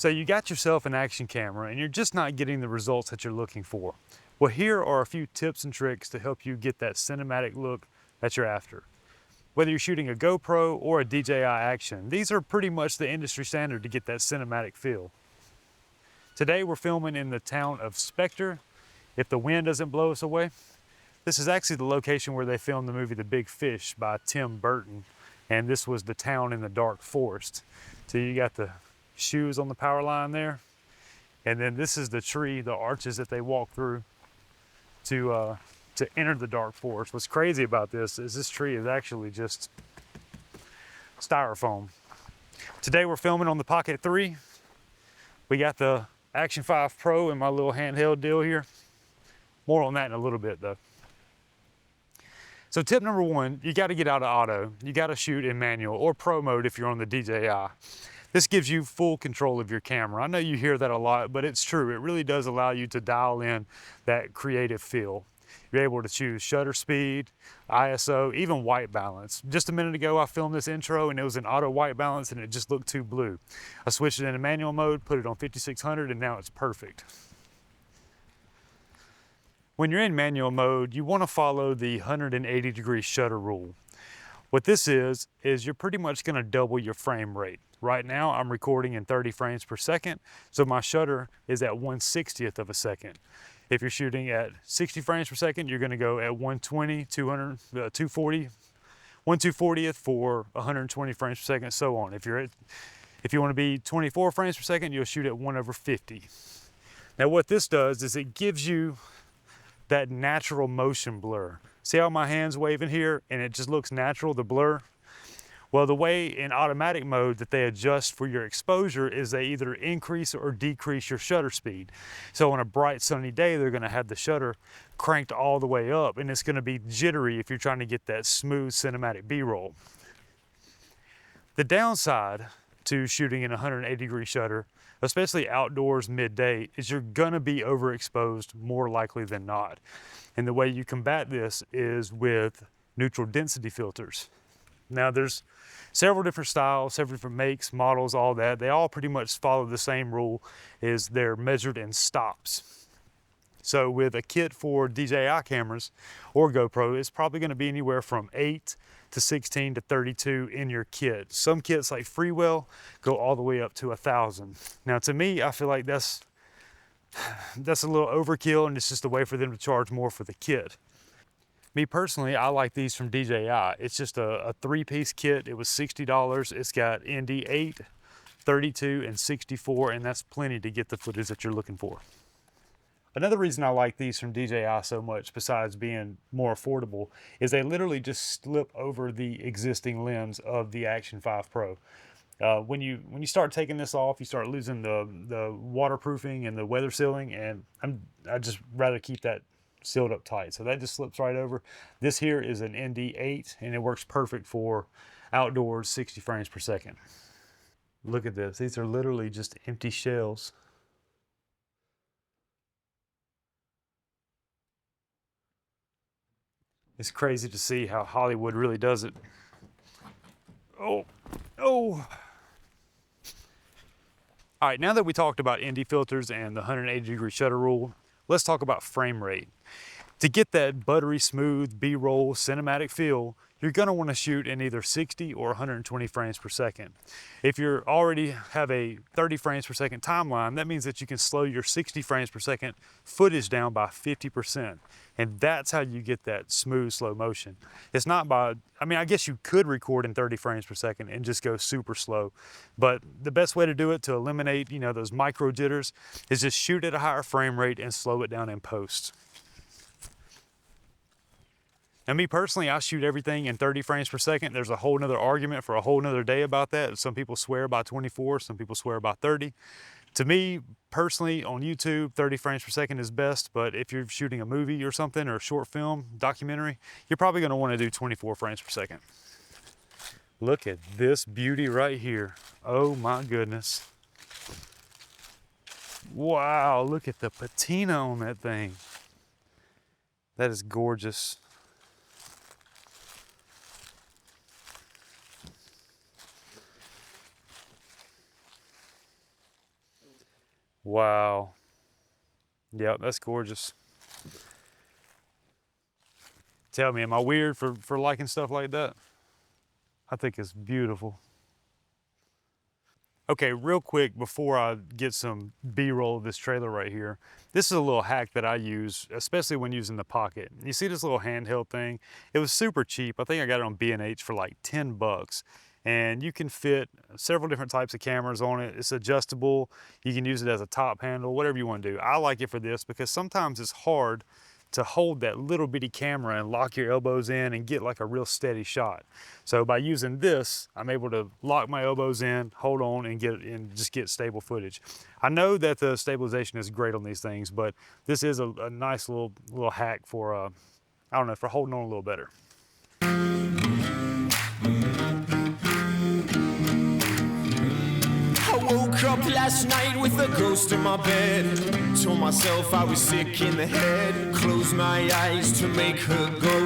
So you got yourself an action camera and you're just not getting the results that you're looking for. Well, here are a few tips and tricks to help you get that cinematic look that you're after. Whether you're shooting a GoPro or a DJI action, these are pretty much the industry standard to get that cinematic feel. Today we're filming in the town of Spectre, if the wind doesn't blow us away. This is actually the location where they filmed the movie The Big Fish by Tim Burton, and this was the town in the dark forest. So you got the shoes on the power line there, and then this is the tree, the arches that they walk through to enter the dark forest. What's crazy about this is this tree is actually just styrofoam. Today we're filming on the Pocket 3. We got the Action 5 Pro in my little handheld deal here. More on that in a little bit though. So tip number one, you got to get out of auto. You got to shoot in manual or pro mode if you're on the DJI. This gives you full control of your camera. I know you hear that a lot, but it's true. It really does allow you to dial in that creative feel. You're able to choose shutter speed, ISO, even white balance. Just a minute ago, I filmed this intro and it was in auto white balance and it just looked too blue. I switched it into manual mode, put it on 5600, and now it's perfect. When you're in manual mode, you want to follow the 180-degree shutter rule. What this is you're pretty much going to double your frame rate. Right now, I'm recording in 30 frames per second, so my shutter is at 1/60th of a second. If you're shooting at 60 frames per second, you're going to go at 120, 200, 240, 1/240th for 120 frames per second, so on. If you want to be 24 frames per second, you'll shoot at 1/50. Now, what this does is it gives you that natural motion blur. See how my hand's waving here and it just looks natural, the blur? Well, the way in automatic mode that they adjust for your exposure is they either increase or decrease your shutter speed. So on a bright sunny day, they're gonna have the shutter cranked all the way up and it's gonna be jittery if you're trying to get that smooth cinematic B-roll. The downside to shooting in a 180-degree shutter, especially outdoors midday, is you're gonna be overexposed more likely than not. And the way you combat this is with neutral density filters. Now there's several different styles, several different makes, models, all that. They all pretty much follow the same rule, is they're measured in stops. So with a kit for DJI cameras or GoPro, it's probably gonna be anywhere from 8 to 16 to 32 in your kit. Some kits like Freewell go all the way up to 1,000. Now to me, I feel like that's a little overkill and it's just a way for them to charge more for the kit. Me personally, I like these from DJI. It's just a 3-piece kit. It was $60. It's got ND 8, 32, and 64, and that's plenty to get the footage that you're looking for. Another reason I like these from DJI so much, besides being more affordable, is they literally just slip over the existing lens of the Action 5 Pro. When you start taking this off, you start losing the waterproofing and the weather sealing, and I just rather keep that sealed up tight. So that just slips right over. This here is an ND 8 and it works perfect for outdoors 60 frames per second. Look at this. These are literally just empty shells. It's crazy to see how Hollywood really does it. Oh. All right, now that we talked about ND filters and the 180-degree shutter rule, let's talk about frame rate. To get that buttery smooth B-roll cinematic feel, you're gonna wanna shoot in either 60 or 120 frames per second. If you already have a 30 frames per second timeline, that means that you can slow your 60 frames per second footage down by 50%. And that's how you get that smooth slow motion. It's not by, I guess you could record in 30 frames per second and just go super slow, but the best way to do it to eliminate, those micro jitters is just shoot at a higher frame rate and slow it down in post. Now me personally, I shoot everything in 30 frames per second. There's a whole nother argument for a whole nother day about that. Some people swear by 24, some people swear by 30. To me, personally, on YouTube, 30 frames per second is best, but if you're shooting a movie or something, or a short film, documentary, you're probably gonna wanna do 24 frames per second. Look at this beauty right here. Oh my goodness. Wow, look at the patina on that thing. That is gorgeous. Wow. Yep, that's gorgeous. Tell me, am I weird for liking stuff like that? I think it's beautiful. Okay, real quick before I get some B-roll of this trailer right here, this is a little hack that I use, especially when using the Pocket. You see this little handheld thing? It was super cheap. I think I got it on B&H for like 10 bucks. And you can fit several different types of cameras on it. It's adjustable. You can use it as a top handle, whatever you want to do. I like it for this because sometimes it's hard to hold that little bitty camera and lock your elbows in and get like a real steady shot. So by using this, I'm able to lock my elbows in, hold on, and just get stable footage. I know that the stabilization is great on these things, but this is a nice little hack for I don't know, for holding on a little better. I woke up last night with a ghost in my bed. Told myself I was sick in the head. Closed my eyes to make her go.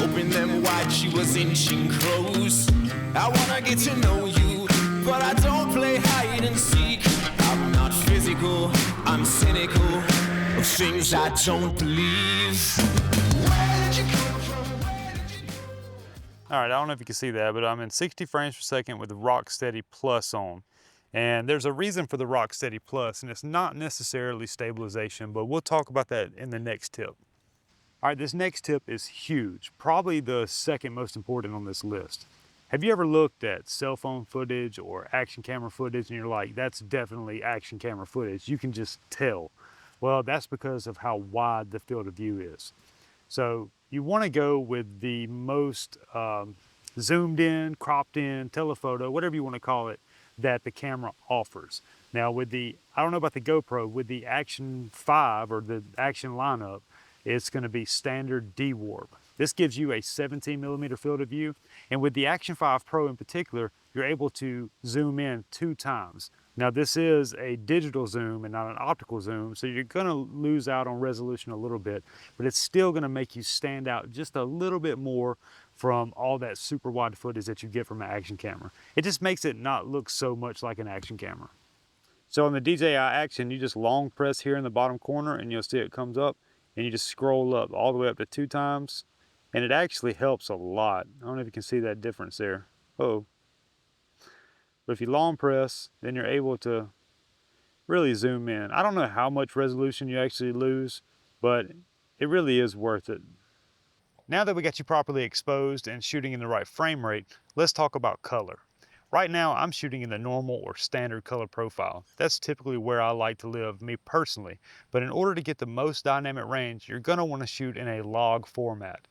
Opened them wide, she was inching close. I wanna get to know you, but I don't play hide and seek. I'm not physical, I'm cynical of things I don't believe. Where did you come from? All right, I don't know if you can see that, but I'm in 60 frames per second with the Rocksteady Plus on. And there's a reason for the Rocksteady Plus, and it's not necessarily stabilization, but we'll talk about that in the next tip. All right, this next tip is huge, probably the second most important on this list. Have you ever looked at cell phone footage or action camera footage and you're like, that's definitely action camera footage? You can just tell. Well, that's because of how wide the field of view is. So you want to go with the most zoomed in, cropped in, telephoto, whatever you want to call it, that the camera offers. Now with the, I don't know about the GoPro, with the Action 5 or the Action lineup, it's going to be standard D-Warp. This gives you a 17 millimeter field of view. And with the Action 5 Pro in particular, you're able to zoom in 2 times. Now this is a digital zoom and not an optical zoom, so you're gonna lose out on resolution a little bit, but it's still gonna make you stand out just a little bit more from all that super wide footage that you get from an action camera. It just makes it not look so much like an action camera. So on the DJI Action, you just long press here in the bottom corner and you'll see it comes up and you just scroll up all the way up to 2 times, and it actually helps a lot. I don't know if you can see that difference there. Oh. But if you long press, then you're able to really zoom in. I don't know how much resolution you actually lose, but it really is worth it. Now that we got you properly exposed and shooting in the right frame rate, let's talk about color. Right now, I'm shooting in the normal or standard color profile. That's typically where I like to live, me personally. But in order to get the most dynamic range, you're gonna wanna shoot in a log format.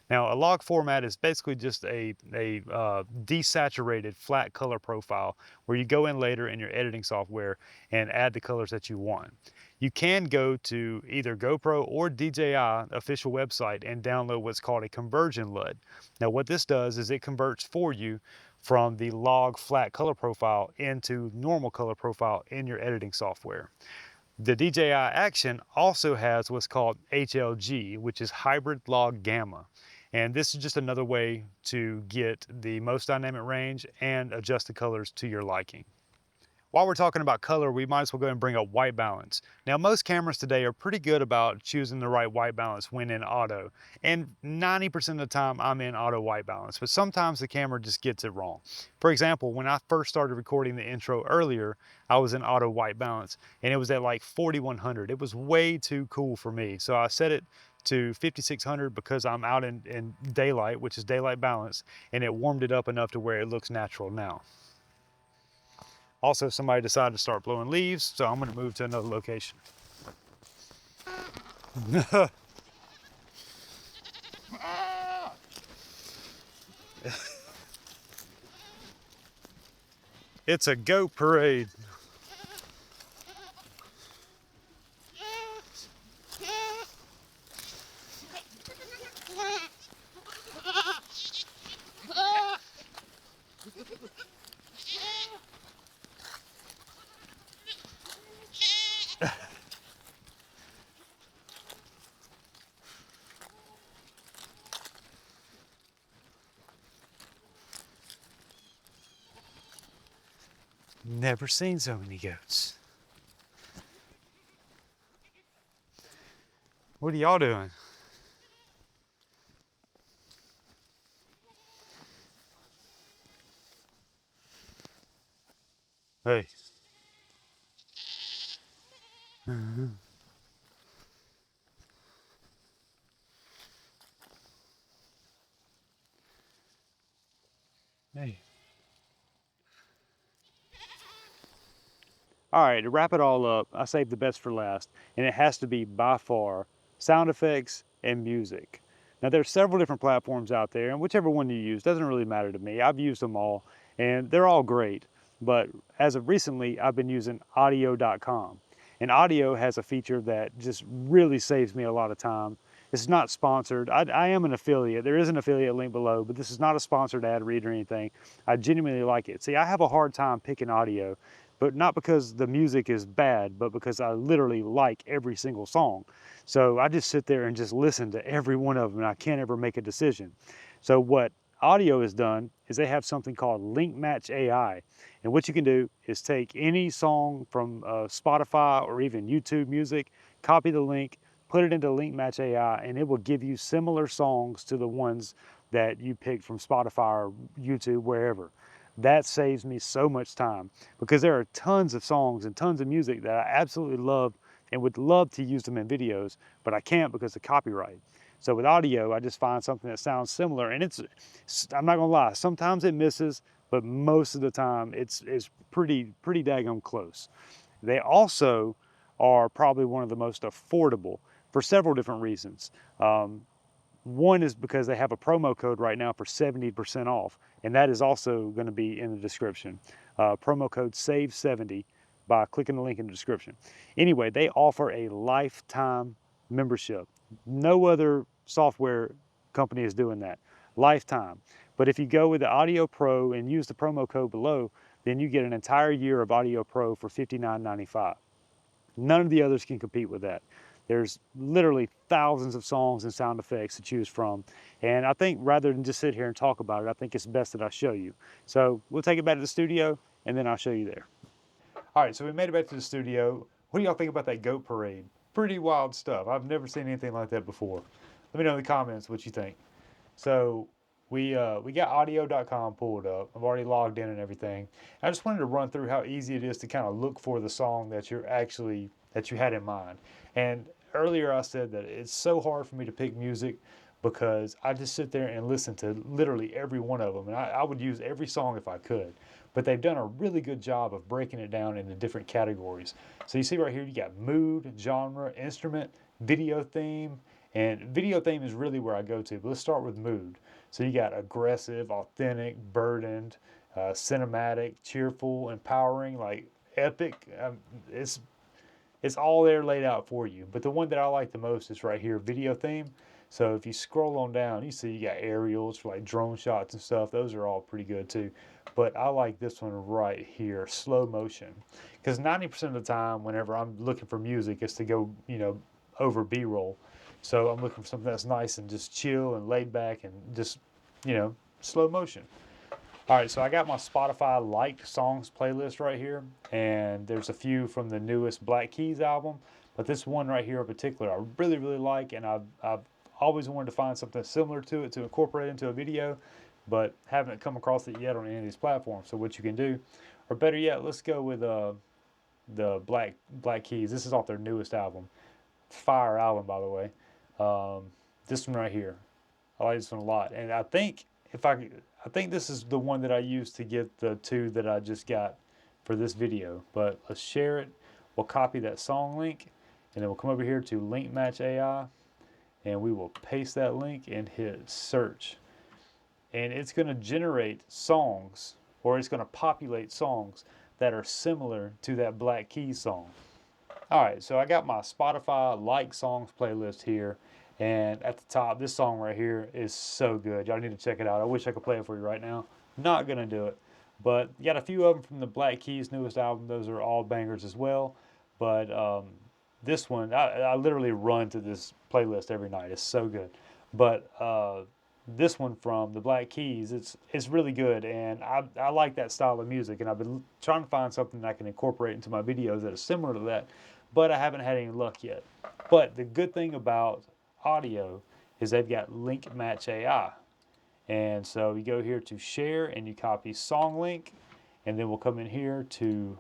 Now, a log format is basically just a desaturated flat color profile where you go in later in your editing software and add the colors that you want. You can go to either GoPro or DJI official website and download what's called a conversion LUT. Now what this does is it converts for you from the log flat color profile into normal color profile in your editing software. The DJI Action also has what's called HLG, which is hybrid log gamma. And this is just another way to get the most dynamic range and adjust the colors to your liking. While we're talking about color, we might as well go and bring up white balance. Now, most cameras today are pretty good about choosing the right white balance when in auto. And 90% of the time, I'm in auto white balance, but sometimes the camera just gets it wrong. For example, when I first started recording the intro earlier, I was in auto white balance, and it was at like 4100. It was way too cool for me. So I set it to 5600 because I'm out in daylight, which is daylight balance, and it warmed it up enough to where it looks natural now. Also, somebody decided to start blowing leaves, so I'm gonna move to another location. It's a goat parade. Never seen so many goats. What are y'all doing? Hey. Hey. All right, to wrap it all up, I saved the best for last, and it has to be by far sound effects and music. Now, there's several different platforms out there, and whichever one you use doesn't really matter to me. I've used them all, and they're all great. But as of recently, I've been using audio.com. And audio has a feature that just really saves me a lot of time. It's not sponsored. I am an affiliate. There is an affiliate link below, but this is not a sponsored ad read or anything. I genuinely like it. See, I have a hard time picking audio, but not because the music is bad, but because I literally like every single song. So I just sit there and just listen to every one of them, and I can't ever make a decision. So what audio has done is they have something called Link Match AI. And what you can do is take any song from Spotify or even YouTube music, copy the link, put it into Link Match AI, and it will give you similar songs to the ones that you picked from Spotify or YouTube, wherever. That saves me so much time because there are tons of songs and tons of music that I absolutely love and would love to use them in videos, but I can't because of copyright. So with audio, I just find something that sounds similar, and I'm not gonna lie, sometimes it misses, but most of the time it's pretty daggone close. They also are probably one of the most affordable for several different reasons. One is because they have a promo code right now for 70% off, and that is also going to be in the description. Promo code SAVE70 by clicking the link in the description. Anyway, they offer a lifetime membership. No other software company is doing that. Lifetime. But if you go with the Audio Pro and use the promo code below, then you get an entire year of Audio Pro for $59.95. None of the others can compete with that. There's literally thousands of songs and sound effects to choose from. And I think rather than just sit here and talk about it, I think it's best that I show you. So we'll take it back to the studio and then I'll show you there. All right, so we made it back to the studio. What do y'all think about that goat parade? Pretty wild stuff. I've never seen anything like that before. Let me know in the comments what you think. So we got audio.com pulled up. I've already logged in and everything. I just wanted to run through how easy it is to kind of look for the song that you had in mind. And earlier I said that it's so hard for me to pick music because I just sit there and listen to literally every one of them. And I would use every song if I could. But they've done a really good job of breaking it down into different categories. So you see right here, you got mood, genre, instrument, video theme, and video theme is really where I go to. But let's start with mood. So you got aggressive, authentic, burdened, cinematic, cheerful, empowering, like epic. It's all there laid out for you. But the one that I like the most is right here, video theme. So if you scroll on down, you see you got aerials for like drone shots and stuff. Those are all pretty good too. But I like this one right here, slow motion. Because 90% of the time, whenever I'm looking for music, it's to go, over B-roll. So I'm looking for something that's nice and just chill and laid back and just, slow motion. All right, so I got my Spotify liked songs playlist right here, and there's a few from the newest Black Keys album, but this one right here in particular I really, really like, and I've always wanted to find something similar to it to incorporate into a video, but haven't come across it yet on any of these platforms. So what you can do, or better yet, let's go with the Black Keys. This is off their newest album. Fire album, by the way. This one right here. I like this one a lot, and I think this is the one that I used to get the two that I just got for this video. But let's share it. We'll copy that song link, and then we'll come over here to Link Match AI, and we will paste that link and hit search. And it's going to generate songs, or it's going to populate songs that are similar to that Black Keys song. All right, so I got my Spotify like songs playlist here, and at the top, this song right here is so good. Y'all need to check it out. I wish I could play it for you right now. Not gonna do it, but you got a few of them from the Black Keys newest album. Those are all bangers as well. But this one, I literally run to this playlist every night. It's so good. But this one from the Black Keys, it's really good, and I like that style of music, and I've been trying to find something that I can incorporate into my videos that is similar to that. but I haven't had any luck yet. But the good thing about audio is they've got link match AI. And so you go here to share and you copy song link, and then we'll come in here to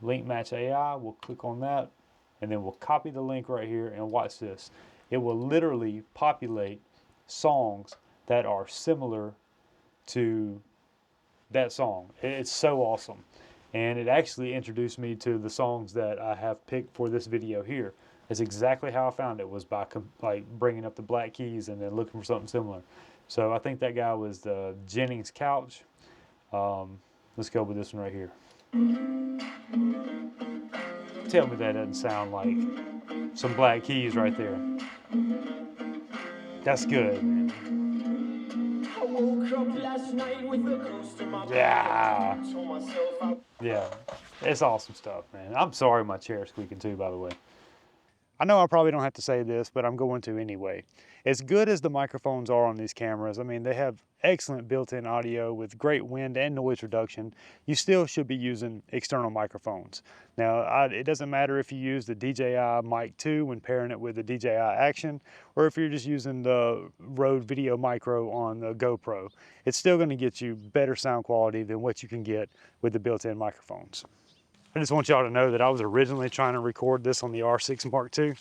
link match AI. We'll click on that, and then we'll copy the link right here, and watch this. It will literally populate songs that are similar to that song. It's so awesome. And it actually introduced me to the songs that I have picked for this video here. That's exactly how I found it, was by like bringing up the Black Keys and then looking for something similar. So I think that guy was the Jennings Couch. Let's go with this one right here. Tell me that doesn't sound like some Black Keys right there. That's good, man. I woke up last night with a ghost in my Yeah. bed. Told myself I Yeah, it's awesome stuff, man. I'm sorry my chair's squeaking too, by the way. I know I probably don't have to say this, but I'm going to anyway. As good as the microphones are on these cameras, I mean, they have excellent built-in audio with great wind and noise reduction. You still should be using external microphones. Now, it doesn't matter if you use the DJI Mic 2 when pairing it with the DJI Action, or if you're just using the Rode Video Micro on the GoPro. It's still going to get you better sound quality than what you can get with the built-in microphones. I just want y'all to know that I was originally trying to record this on the R6 Mark II,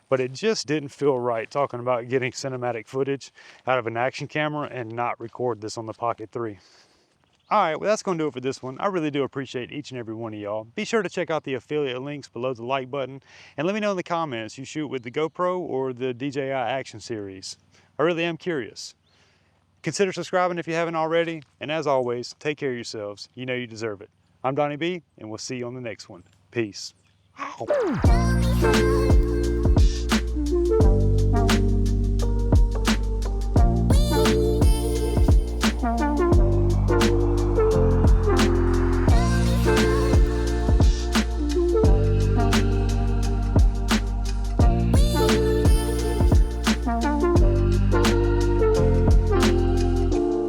but it just didn't feel right talking about getting cinematic footage out of an action camera and not record this on the Pocket 3. All right, well, that's going to do it for this one. I really do appreciate each and every one of y'all. Be sure to check out the affiliate links below the like button, and let me know in the comments you shoot with the GoPro or the DJI Action series. I really am curious. Consider subscribing if you haven't already, and as always, take care of yourselves. You know you deserve it. I'm Donnie B, and we'll see you on the next one. Peace. Ow.